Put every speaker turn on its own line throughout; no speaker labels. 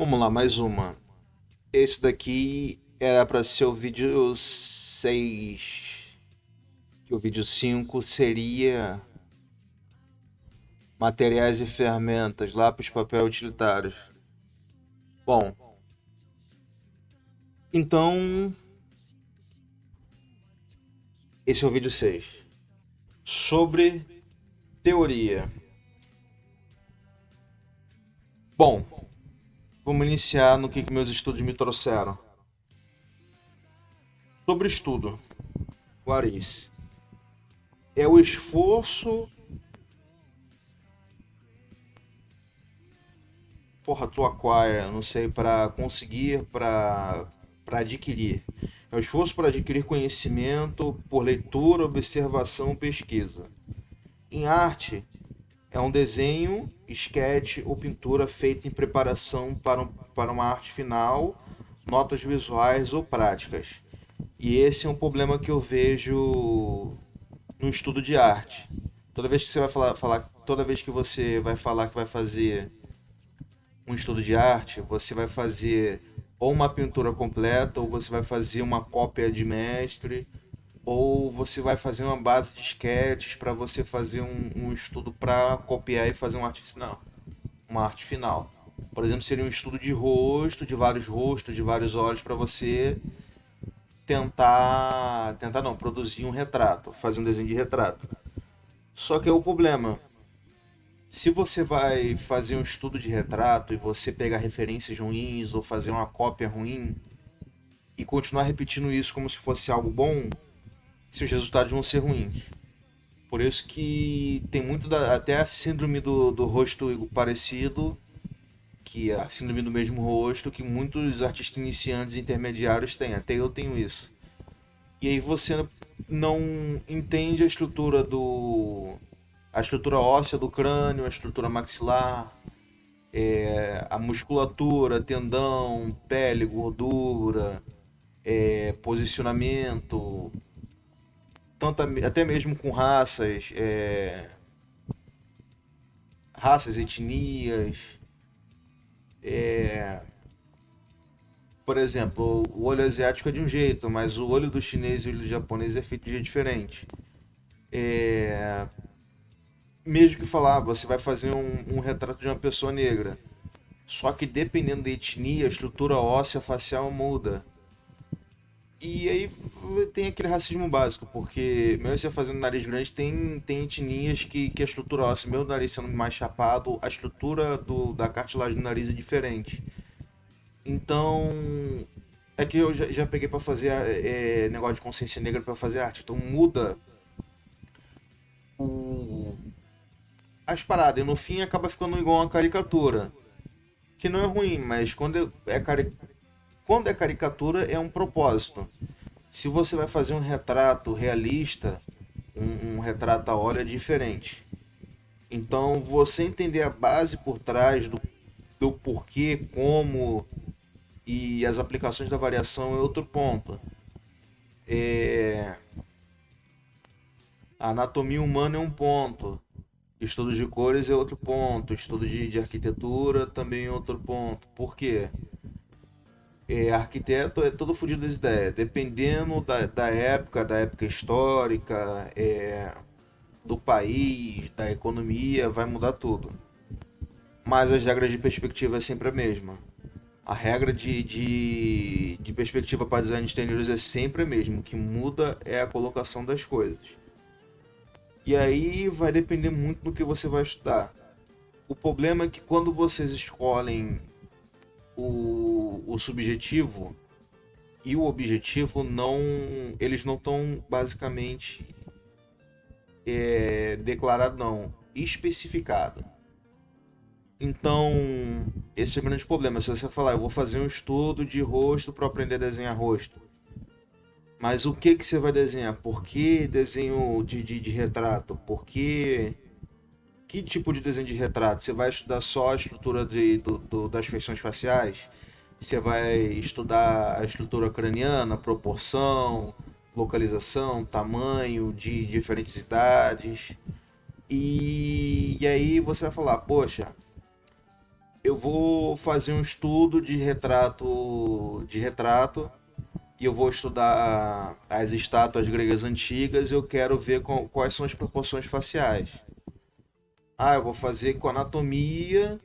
Vamos lá, mais uma. Esse daqui era para ser o vídeo 6, que o vídeo 5 seria materiais e ferramentas, lápis, papel utilitários. Bom, então esse é o vídeo 6. Sobre teoria. Bom, vamos iniciar no que meus estudos me trouxeram. Sobre estudo, Clarice, é o esforço. Porra, tu acquire, não sei, para conseguir, para adquirir. É o esforço para adquirir conhecimento por leitura, observação, pesquisa. Em arte, é um desenho, esquete ou pintura feita em preparação para uma arte final, notas visuais ou práticas. E esse é um problema que eu vejo no estudo de arte. Toda vez que você vai toda vez que você vai falar que vai fazer um estudo de arte, você vai fazer ou uma pintura completa, ou você vai fazer uma cópia de mestre, ou você vai fazer uma base de sketches para você fazer um estudo para copiar e fazer uma arte final. Por exemplo, seria um estudo de rosto, de vários rostos, de vários olhos, para você tentar não, produzir um retrato, fazer um desenho de retrato. Só que é o problema. Se você vai fazer um estudo de retrato e você pegar referências ruins ou fazer uma cópia ruim e continuar repetindo isso como se fosse algo bom, seus resultados vão ser ruins. Por isso que tem muito até a síndrome do rosto parecido, que é a síndrome do mesmo rosto, que muitos artistas iniciantes e intermediários têm. Até eu tenho isso. E aí você não entende a estrutura óssea do crânio, a estrutura maxilar, a musculatura, tendão, pele, gordura, posicionamento, tanto, até mesmo com raças, etnias. é, por exemplo, o olho asiático é de um jeito, mas o olho do chinês e o olho do japonês é feito de jeito diferente. É, mesmo que falar, você vai fazer um retrato de uma pessoa negra. Só que dependendo da etnia, a estrutura óssea facial muda. E aí tem aquele racismo básico, porque mesmo você fazendo nariz grande, tem etnias que a estrutura óssea, meu nariz sendo mais chapado, a estrutura da cartilagem do nariz é diferente. Então, é que eu já peguei pra fazer negócio de consciência negra pra fazer arte. Então muda o, as paradas. E no fim acaba ficando igual uma caricatura. Que não é ruim, mas quando é caricatura é um propósito. Se você vai fazer um retrato realista, um retrato a óleo é diferente. Então você entender a base por trás do porquê, como e as aplicações da variação é outro ponto. É, a anatomia humana é um ponto. Estudo de cores é outro ponto. Estudo de arquitetura também é outro ponto. Por quê? Arquiteto é todo fodido das ideias. Dependendo da época histórica, do país, da economia, vai mudar tudo. Mas as regras de perspectiva é sempre a mesma. A regra de perspectiva para design de interiores é sempre a mesma. O que muda é a colocação das coisas. E aí vai depender muito do que você vai estudar. O problema é que quando vocês escolhem o subjetivo e o objetivo, não, eles não estão basicamente declarado, não, especificado. Então, esse é o grande problema. Se você falar, eu vou fazer um estudo de rosto para aprender a desenhar rosto, mas o que você vai desenhar? Por que desenho de retrato? Por que tipo de desenho de retrato? Você vai estudar só a estrutura das feições faciais? Você vai estudar a estrutura craniana, proporção, localização, tamanho de diferentes idades. E aí você vai falar, poxa, Eu vou fazer um estudo de retrato e eu vou estudar as estátuas gregas antigas e eu quero ver quais são as proporções faciais. Ah, eu vou fazer com anatomia,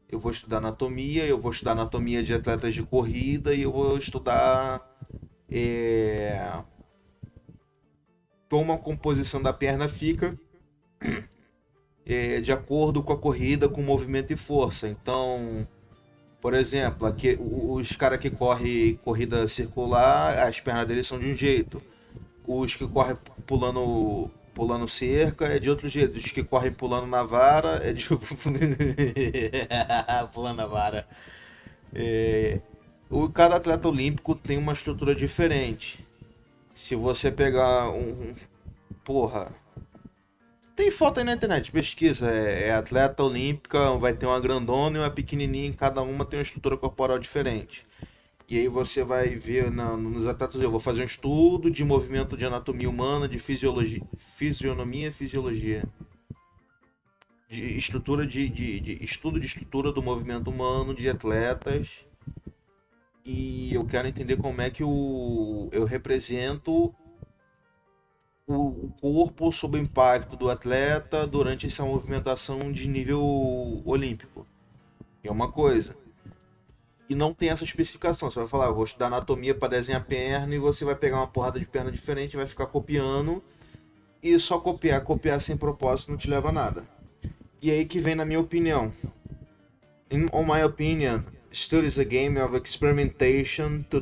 eu vou estudar anatomia, eu vou estudar anatomia de atletas de corrida e eu vou estudar é, como a composição da perna fica de acordo com a corrida, com movimento e força. Então, por exemplo, aqui, os caras que correm corrida circular, as pernas deles são de um jeito. Os que correm pulando cerca é de outro jeito. Os que correm pulando na vara é de. Pulando na vara. É, cada atleta olímpico tem uma estrutura diferente. Se você pegar porra. Tem foto aí na internet, pesquisa. É atleta olímpica, vai ter uma grandona e uma pequenininha. Cada uma tem uma estrutura corporal diferente. E aí você vai ver nos atletas, eu vou fazer um estudo de movimento de anatomia humana, de fisiologia, fisionomia, fisiologia, de estrutura de estudo de estrutura do movimento humano de atletas. E eu quero entender como é que eu represento o corpo sob o impacto do atleta durante essa movimentação de nível olímpico. É uma coisa. E não tem essa especificação. Você vai falar, eu vou estudar anatomia para desenhar perna e você vai pegar uma porrada de perna diferente, vai ficar copiando e só copiar, copiar sem propósito não te leva a nada. E aí que vem na minha opinião. On my opinion, study is a game of experimentation to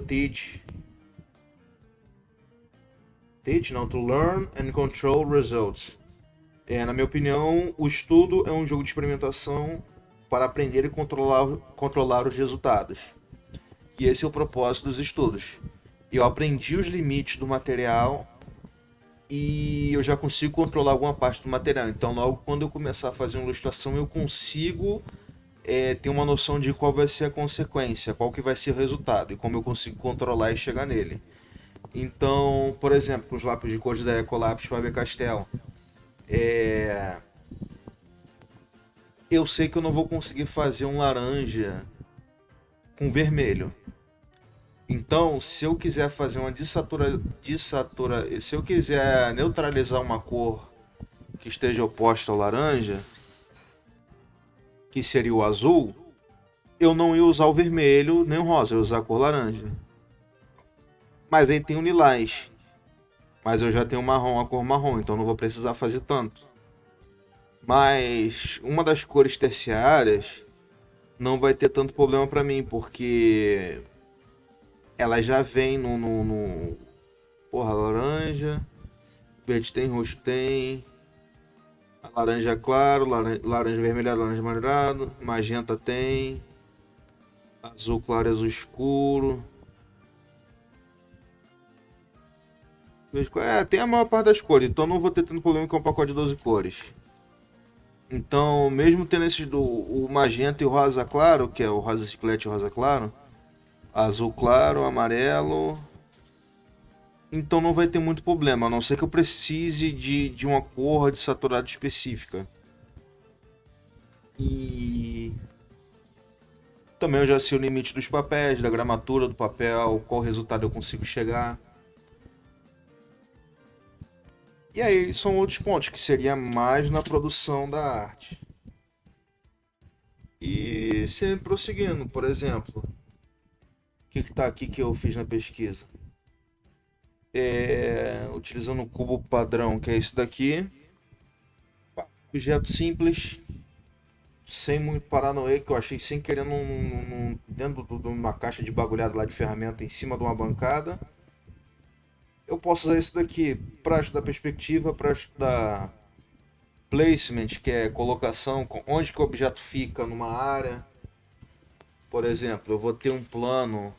não, to learn and control results. Na minha opinião, o estudo é um jogo de experimentação para aprender e controlar os resultados. E esse é o propósito dos estudos. Eu aprendi os limites do material e eu já consigo controlar alguma parte do material. Então, logo quando eu começar a fazer uma ilustração, eu consigo ter uma noção de qual vai ser a consequência, qual que vai ser o resultado e como eu consigo controlar e chegar nele. Então, por exemplo, com os lápis de cores da Ecolapis Faber-Castell, é, eu sei que eu não vou conseguir fazer um laranja com vermelho. Então, se eu quiser fazer uma se eu quiser neutralizar uma cor que esteja oposta ao laranja, que seria o azul, eu não ia usar o vermelho nem o rosa, eu ia usar a cor laranja. Mas aí tem o lilás, mas eu já tenho o marrom, a cor marrom, então não vou precisar fazer tanto. Mas uma das cores terciárias não vai ter tanto problema para mim, porque ela já vem porra, laranja, verde tem, roxo tem, laranja claro, laranja vermelhado, laranja amarelado, magenta tem, azul claro, azul escuro. Tem a maior parte das cores, então não vou ter tanto problema com um pacote de 12 cores. Então, mesmo tendo esses o magenta e o rosa claro, que é o rosa chiclete e o rosa claro, azul claro, amarelo, então não vai ter muito problema, a não ser que eu precise de uma cor de saturado específica. E também eu já sei o limite dos papéis, da gramatura do papel, qual resultado eu consigo chegar. E aí são outros pontos que seria mais na produção da arte. E sempre prosseguindo, por exemplo, o que está aqui que eu fiz na pesquisa? Utilizando o cubo padrão, que é esse daqui. Objeto simples, sem muito paranoia, que eu achei sem querer dentro de uma caixa de bagulhada lá de ferramenta em cima de uma bancada. Eu posso usar isso daqui para estudar perspectiva, para estudar placement, que é colocação, onde que o objeto fica numa área. Por exemplo, eu vou ter um plano,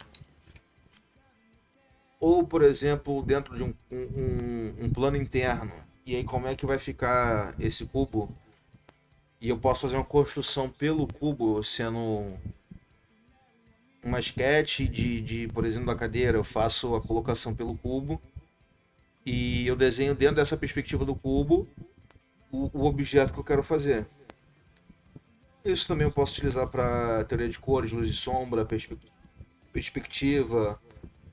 ou por exemplo, dentro de um plano interno. E aí como é que vai ficar esse cubo? E eu posso fazer uma construção pelo cubo, sendo uma sketch por exemplo, da cadeira. Eu faço a colocação pelo cubo e eu desenho dentro dessa perspectiva do cubo o objeto que eu quero fazer. Isso também eu posso utilizar para teoria de cores, luz e sombra, perspectiva,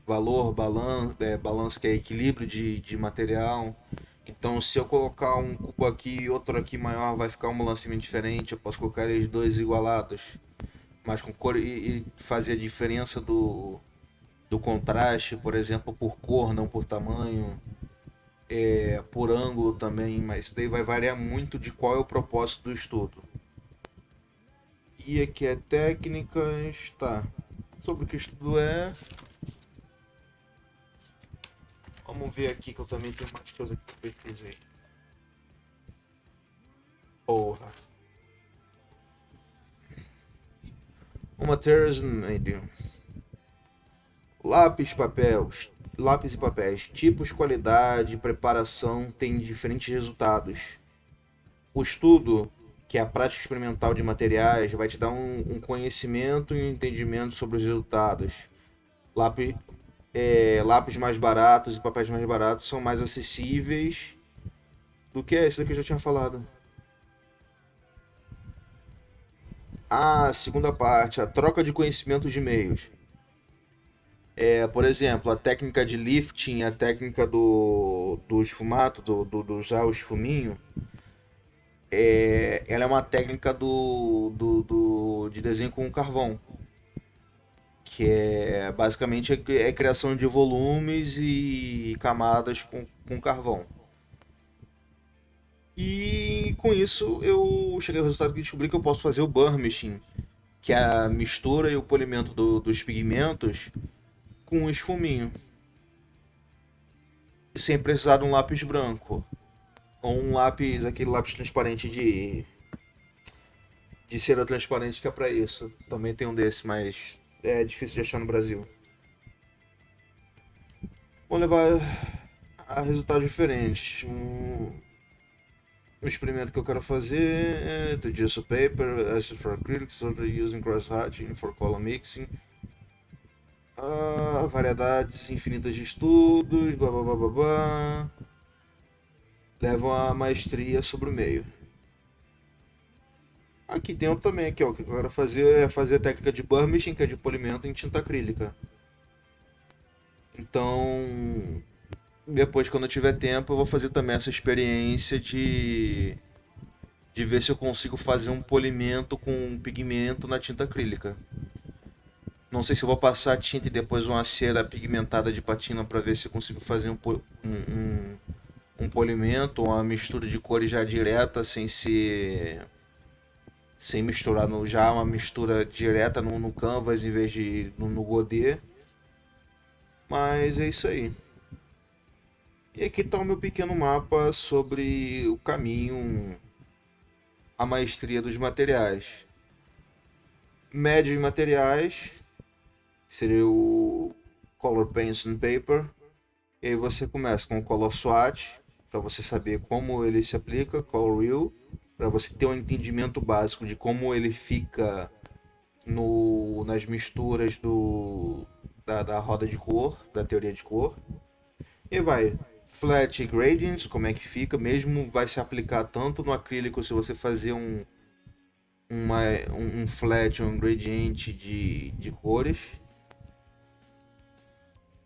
valor, balanço que é equilíbrio de material. Então, se eu colocar um cubo aqui e outro aqui maior, vai ficar um balanceamento diferente. Eu posso colocar eles dois igualados, mas com cor e fazer a diferença do contraste, por exemplo, por cor, não por tamanho, por ângulo também. Mas isso daí vai variar muito de qual é o propósito do estudo. E aqui é técnicas, tá? Sobre o que o estudo é, vamos ver aqui que eu também tenho mais coisa que eu pesquisei. Porra. O Materials Medium. Lápis e papéis. Tipos, qualidade, preparação têm diferentes resultados. O estudo, que é a prática experimental de materiais, vai te dar um conhecimento e um entendimento sobre os resultados. Lápis, lápis mais baratos e papéis mais baratos são mais acessíveis do que esse daqui eu já tinha falado. A segunda parte, a troca de conhecimento de meios. Por exemplo, a técnica de lifting, a técnica do esfumato, do usar o esfuminho, ela é uma técnica de desenho com carvão, que é basicamente é criação de volumes e camadas com carvão. E com isso eu cheguei ao resultado que descobri que eu posso fazer o burmishing, que é a mistura e o polimento dos pigmentos com um esfuminho, sem precisar de um lápis branco. Ou um lápis, aquele lápis transparente de cera transparente que é pra isso. Também tem um desse, mas é difícil de achar no Brasil. Vão levar a resultados diferentes. Um experimento que eu quero fazer é to gesso paper, acid for acrylics, other using cross hatching for color mixing. Variedades infinitas de estudos, blá blá blá blá blá. Levam a maestria sobre o meio. Aqui tem outro também, aqui, ó, o que eu quero fazer é fazer a técnica de burmishing, que é de polimento em tinta acrílica. Então, depois, quando eu tiver tempo, eu vou fazer também essa experiência de ver se eu consigo fazer um polimento com um pigmento na tinta acrílica. Não sei se eu vou passar a tinta e depois uma cera pigmentada de patina para ver se eu consigo fazer um polimento, uma mistura de cores já direta, sem misturar já uma mistura direta no canvas em vez de no godê. Mas é isso aí. E aqui está o meu pequeno mapa sobre o caminho à maestria dos materiais. Médio em materiais seria o Color Pencil and Paper. E aí você começa com o Color Swatch, para você saber como ele se aplica, Color Wheel, para você ter um entendimento básico de como ele fica nas misturas da roda de cor, da teoria de cor. E vai flat gradients, como é que fica, mesmo vai se aplicar tanto no acrílico se você fazer um flat, um gradient de cores.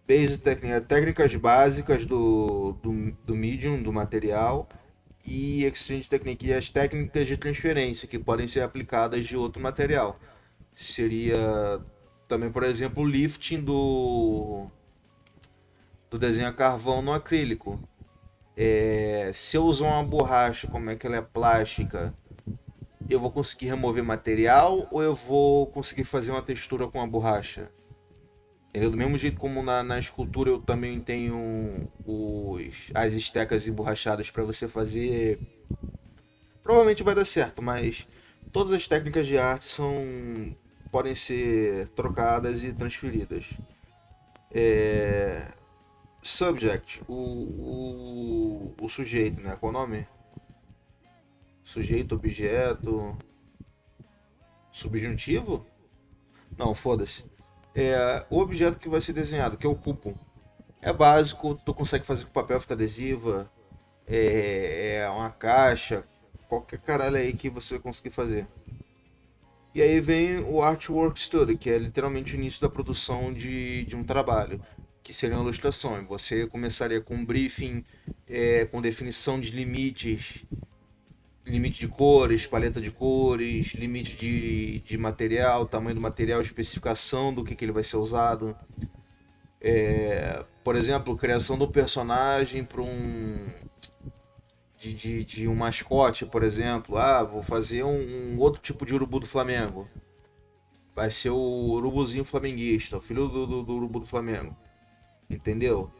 Base técnicas básicas do medium, do material. E Exchange Technique, as técnicas de transferência que podem ser aplicadas de outro material. Seria também, por exemplo, o lifting do desenho a carvão no acrílico. Se eu usar uma borracha, como é que ela é plástica, eu vou conseguir remover material ou eu vou conseguir fazer uma textura com a borracha? Entendeu? Do mesmo jeito como na escultura eu também tenho as estecas emborrachadas para você fazer. Provavelmente vai dar certo, mas todas as técnicas de arte podem ser trocadas e transferidas. Subject, o sujeito, né? Qual é o nome? Sujeito, objeto, subjuntivo? Não, foda-se. O objeto que vai ser desenhado, que é o cupo. É básico, tu consegue fazer com papel, fita adesiva, uma caixa, qualquer caralho aí que você vai conseguir fazer. E aí vem o Artwork Study, que é literalmente o início da produção de um trabalho, que seria uma ilustração. Você começaria com um briefing, com definição de limites, limite de cores, paleta de cores, limite de material, tamanho do material, especificação do que ele vai ser usado. Por exemplo, criação do personagem para de um mascote, por exemplo. Ah, vou fazer um outro tipo de urubu do Flamengo. Vai ser o urubuzinho flamenguista, o filho do urubu do Flamengo. Entendeu?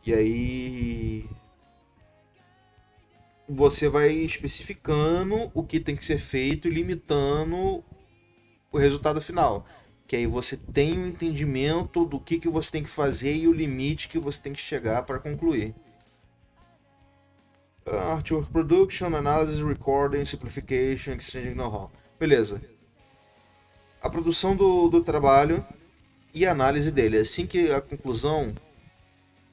E aí você vai especificando o que tem que ser feito e limitando o resultado final. Que aí você tem um entendimento do que você tem que fazer e o limite que você tem que chegar para concluir. Artwork Production, Analysis, Recording, Simplification, Exchanging Know-how. Beleza. A produção do trabalho e a análise dele. Assim que a conclusão,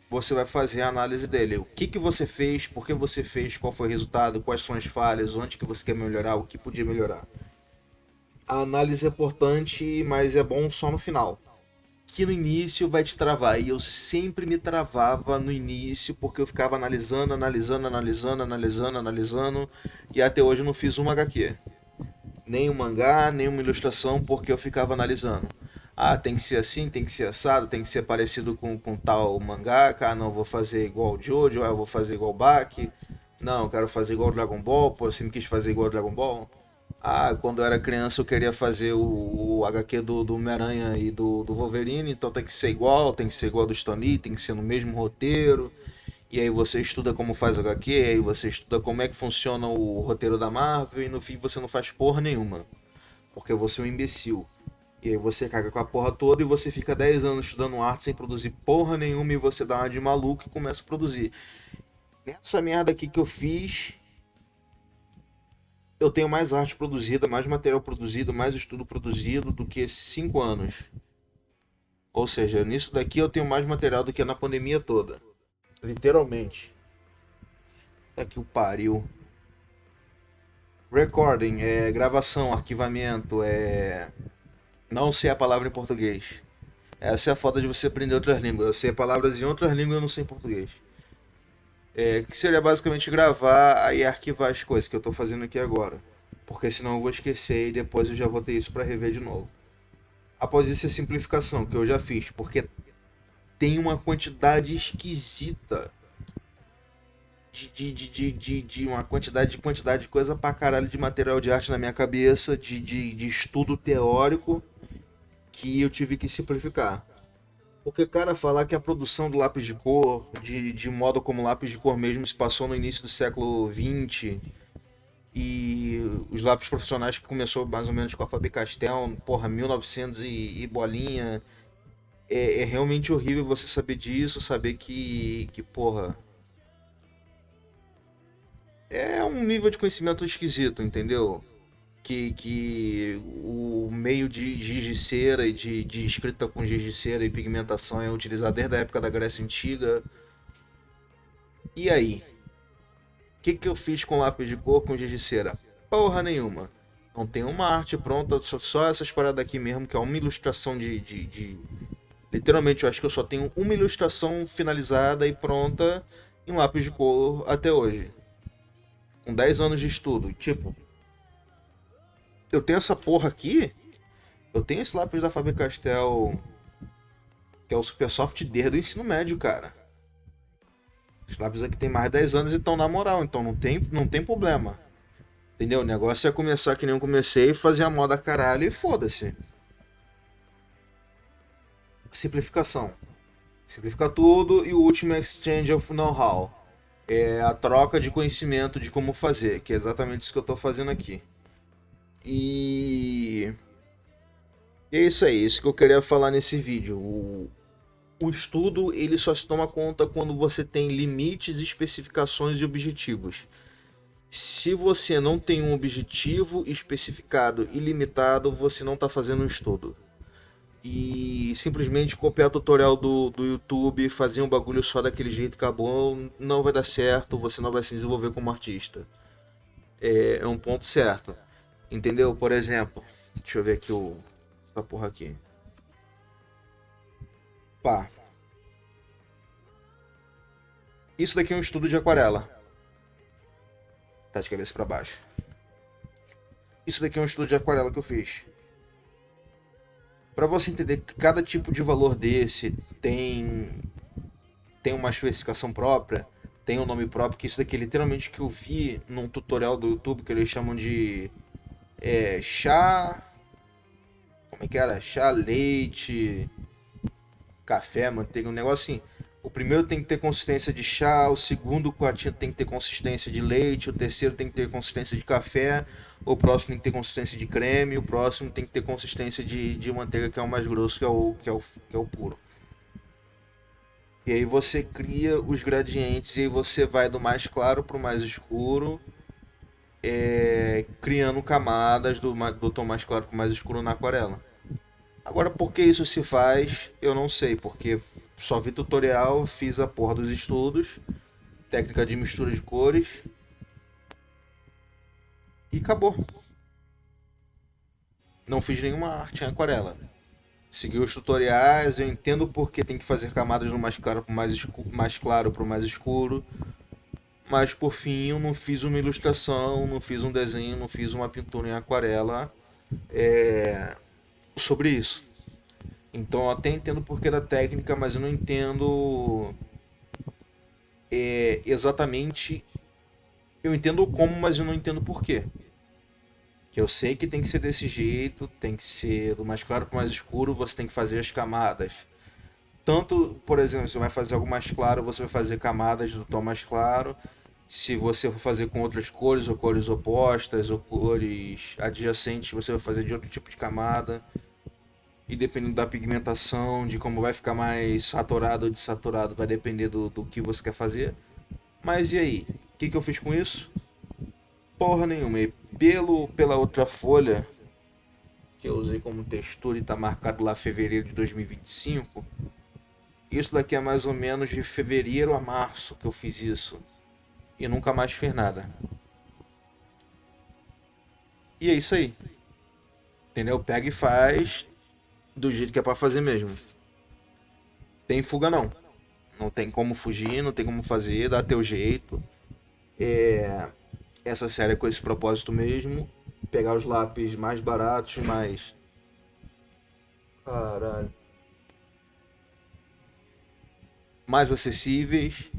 você vai fazer a análise dele. O que você fez, por que você fez, qual foi o resultado, quais são as falhas, onde que você quer melhorar, o que podia melhorar. A análise é importante, mas é bom só no final. Que no início vai te travar. E eu sempre me travava no início porque eu ficava analisando, analisando, analisando, analisando, analisando. E até hoje eu não fiz uma HQ. Nem um mangá, nem uma ilustração porque eu ficava analisando. Ah, tem que ser assim, tem que ser assado, tem que ser parecido com tal mangá. Ah, não, vou fazer igual o Jojo, eu vou fazer igual o Baki. Não, eu quero fazer igual o Dragon Ball, pô, eu sempre quis fazer igual o Dragon Ball. Ah, quando eu era criança eu queria fazer o HQ do Homem-Aranha e do Wolverine, então tem que ser igual, tem que ser igual do Stan Lee, tem que ser no mesmo roteiro. E aí você estuda como faz HQ, aí você estuda como é que funciona o roteiro da Marvel e no fim você não faz porra nenhuma. Porque você é um imbecil. E aí você caga com a porra toda e você fica 10 anos estudando arte sem produzir porra nenhuma e você dá uma de maluco e começa a produzir. Nessa merda aqui que eu fiz, eu tenho mais arte produzida, mais material produzido, mais estudo produzido do que 5 anos. Ou seja, nisso daqui eu tenho mais material do que na pandemia toda. Literalmente. É que o pariu. Recording, gravação, arquivamento, Não sei a palavra em português. Essa é a foda de você aprender outras línguas. Eu sei palavras em outras línguas e eu não sei em português. Que seria basicamente gravar e arquivar as coisas que eu tô fazendo aqui agora. Porque senão eu vou esquecer e depois eu já vou ter isso para rever de novo. Após isso, a simplificação, que eu já fiz, porque tem uma quantidade esquisita de uma quantidade de coisa pra caralho de material de arte na minha cabeça, de estudo teórico, que eu tive que simplificar. Porque, cara, falar que a produção do lápis de cor, de modo como lápis de cor mesmo, se passou no início do século XX, e os lápis profissionais que começou mais ou menos com a Faber-Castell, porra, 1900 e bolinha, é realmente horrível você saber disso, saber que, porra, é um nível de conhecimento esquisito, entendeu? Que o meio de giz de cera e de escrita com giz de cera e pigmentação é utilizado desde a época da Grécia Antiga. E aí? Que eu fiz com lápis de cor com giz de cera? Porra nenhuma. Não tem uma arte pronta, só essas paradas aqui mesmo, que é uma ilustração Literalmente, eu acho que eu só tenho uma ilustração finalizada e pronta em lápis de cor até hoje. Com 10 anos de estudo. Tipo, eu tenho essa porra aqui. Eu tenho esse lápis da Faber-Castell, que é o Supersoft desde o ensino médio, cara. Os lápis aqui tem mais de 10 anos e estão na moral, então não tem problema. Entendeu? O negócio é começar que nem eu comecei, fazer a moda caralho e foda-se. Simplificação. Simplifica tudo e o último é Exchange of Know-how. É a troca de conhecimento de como fazer, que é exatamente isso que eu tô fazendo aqui. E é isso que eu queria falar nesse vídeo. O estudo ele só se toma conta quando você tem limites, especificações e objetivos. Se você não tem um objetivo especificado e limitado, você não está fazendo um estudo. E simplesmente copiar tutorial do YouTube, fazer um bagulho só daquele jeito, acabou, não vai dar certo, você não vai se desenvolver como artista. É um ponto certo. Entendeu? Por exemplo, Deixa eu ver aqui essa porra aqui. Pá. Isso daqui é um estudo de aquarela. Tá de cabeça pra baixo. Isso daqui é um estudo de aquarela que eu fiz. Pra você entender que cada tipo de valor desse tem uma especificação própria, tem um nome próprio, que isso daqui é literalmente que eu vi num tutorial do YouTube que eles chamam de chá. Como é que era? Chá, leite, café, manteiga, um negócio assim. O primeiro tem que ter consistência de chá, o segundo quartinho tem que ter consistência de leite, o terceiro tem que ter consistência de café, o próximo tem que ter consistência de creme, o próximo tem que ter consistência de manteiga, que é o mais grosso, que é o puro. E aí você cria os gradientes e aí você vai do mais claro para o mais escuro, criando camadas do tom mais claro para o mais escuro na aquarela. Agora, por que isso se faz, eu não sei, porque só vi tutorial, fiz a porra dos estudos, técnica de mistura de cores e acabou. Não fiz nenhuma arte em aquarela. Segui os tutoriais, eu entendo por que tem que fazer camadas no mais claro para mais claro para o mais escuro, mas por fim eu não fiz uma ilustração, não fiz um desenho, não fiz uma pintura em aquarela sobre isso. Então eu até entendo o porquê da técnica, mas eu não entendo exatamente. Eu entendo o como, mas eu não entendo o porquê. Que eu sei que tem que ser desse jeito, tem que ser do mais claro para o mais escuro, você tem que fazer as camadas. Tanto, por exemplo, se você vai fazer algo mais claro, você vai fazer camadas do tom mais claro. Se você for fazer com outras cores, ou cores opostas, ou cores adjacentes, você vai fazer de outro tipo de camada. E dependendo da pigmentação, de como vai ficar mais saturado ou desaturado, vai depender do que você quer fazer. Mas e aí? O que eu fiz com isso? Porra nenhuma. E pela outra folha, que eu usei como textura e tá marcado lá fevereiro de 2025, isso daqui é mais ou menos de fevereiro a março que eu fiz isso. E nunca mais fiz nada. E é isso aí. Entendeu? Pega e faz do jeito que é pra fazer mesmo. Tem fuga não. Não tem como fugir, não tem como fazer, dá teu jeito. Essa série é com esse propósito mesmo. Pegar os lápis mais baratos, mais. Caralho. Mais acessíveis.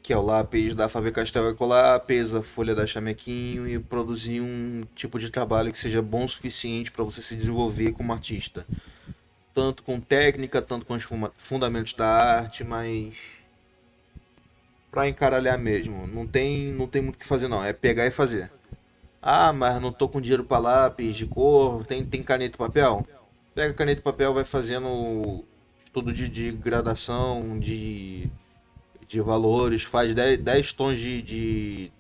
Que é o lápis da Faber-Castell Ecolápis, a folha da Chamequinho, e produzir um tipo de trabalho que seja bom o suficiente para você se desenvolver como artista. Tanto com técnica, tanto com os fundamentos da arte, mas pra encaralhar mesmo. Não tem muito o que fazer não, é pegar e fazer. Ah, mas não tô com dinheiro para lápis de cor, tem caneta e papel? Pega caneta e papel, vai fazendo estudo de gradação, de valores, faz 10 tons de.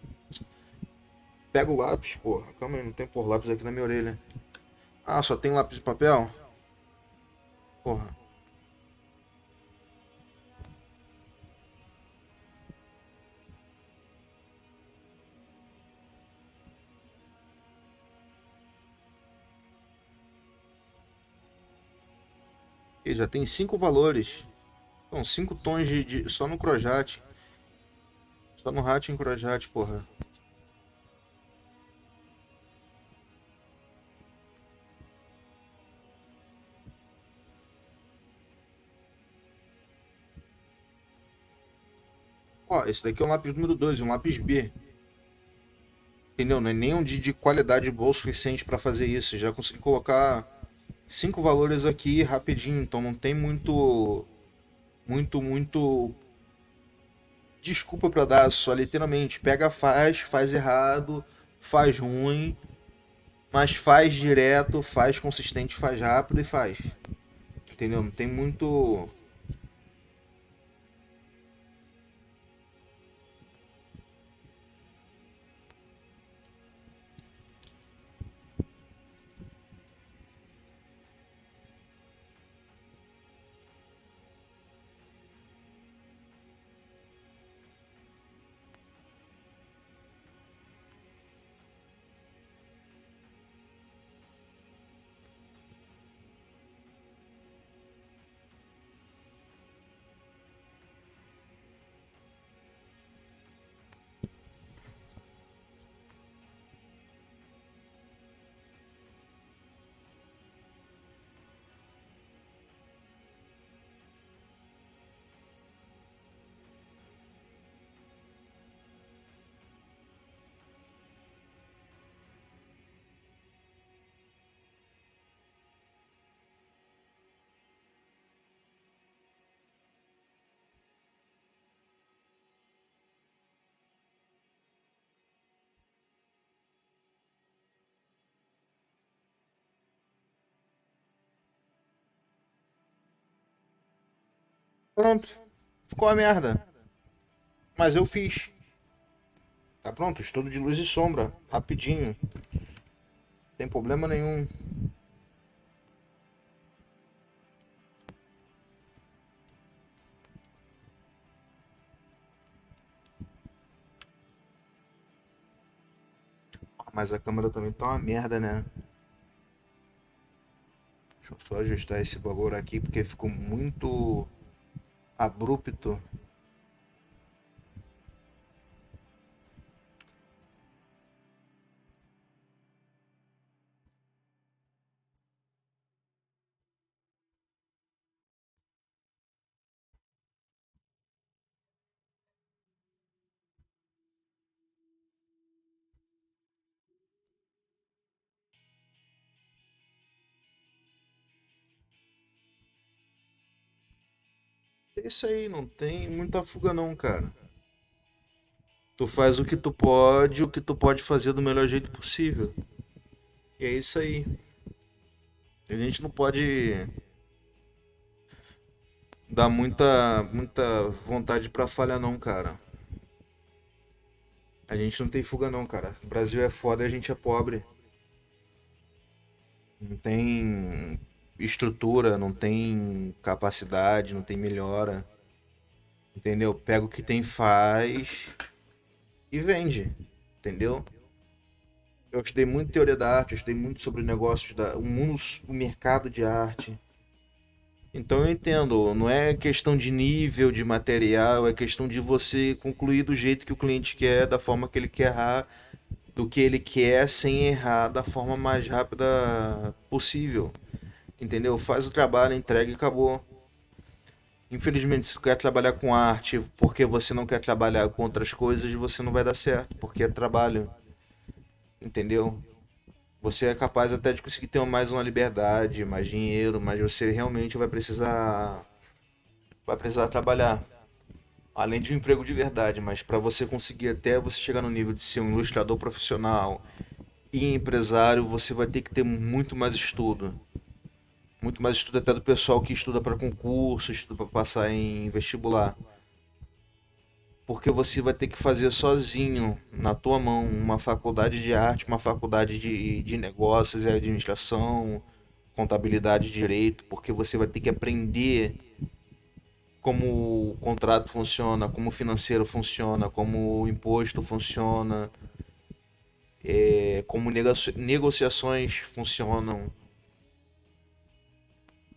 Pega o lápis, porra. Calma aí, não tem por lápis aqui na minha orelha. Ah, só tem lápis de papel? Porra. E já tem 5 valores. São 5 tons só no Crojat. Só no Hat em Crojat, porra. Ó, esse daqui é um lápis número 2, um lápis B. Entendeu? Não é nem um de qualidade boa o suficiente pra fazer isso. Já consegui colocar 5 valores aqui rapidinho. Então não tem muito desculpa pra dar. Só literalmente pega, faz errado, faz ruim, mas faz direto, faz consistente, faz rápido e faz. Entendeu? Não tem muito. Pronto. Ficou a merda. Mas eu fiz. Tá pronto, estudo de luz e sombra. Rapidinho. Sem problema nenhum. Mas a câmera também tá uma merda, né? Deixa eu só ajustar esse valor aqui porque ficou muito abrupto. É isso aí, não tem muita fuga não, cara. Tu faz o que tu pode fazer do melhor jeito possível. E é isso aí. A gente não pode dar muita vontade pra falha não, cara. A gente não tem fuga não, cara. O Brasil é foda e a gente é pobre. Não tem estrutura, não tem capacidade, não tem melhora. Entendeu? Pega o que tem, faz e vende. Entendeu? Eu estudei muito teoria da arte, eu estudei muito sobre negócios o mundo, o mercado de arte. Então eu entendo, não é questão de nível de material, é questão de você concluir do jeito que o cliente quer, da forma que ele quer errar, do que ele quer sem errar da forma mais rápida possível. Entendeu? Faz o trabalho, entrega e acabou. Infelizmente, se você quer trabalhar com arte porque você não quer trabalhar com outras coisas, você não vai dar certo, porque é trabalho, entendeu? Você é capaz até de conseguir ter mais uma liberdade, mais dinheiro, mas você realmente vai precisar trabalhar. Além de um emprego de verdade, mas para você conseguir até você chegar no nível de ser um ilustrador profissional e empresário, você vai ter que ter muito mais estudo. Muito mais estudo até do pessoal que estuda para concurso, estuda para passar em vestibular. Porque você vai ter que fazer sozinho, na tua mão, uma faculdade de arte, uma faculdade de negócios e administração, contabilidade e direito, porque você vai ter que aprender como o contrato funciona, como o financeiro funciona, como o imposto funciona, como negociações funcionam.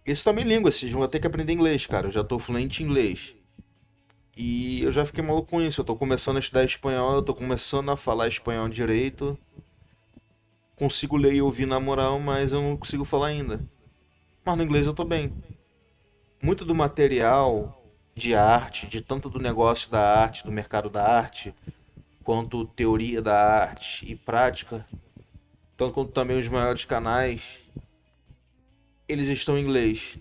Isso também é língua, vocês vão ter que aprender inglês, cara. Eu já tô fluente em inglês. E eu já fiquei maluco com isso. Eu tô começando a estudar espanhol, eu tô começando a falar espanhol direito. Consigo ler e ouvir na moral, mas eu não consigo falar ainda. Mas no inglês eu tô bem. Muito do material de arte, de tanto do negócio da arte, do mercado da arte, quanto teoria da arte e prática, tanto quanto também os maiores canais, eles estão em inglês.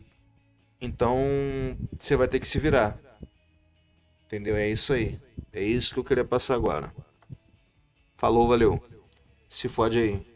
Então você vai ter que se virar. Entendeu? É isso aí. É isso que eu queria passar agora. Falou, valeu. Se fode aí.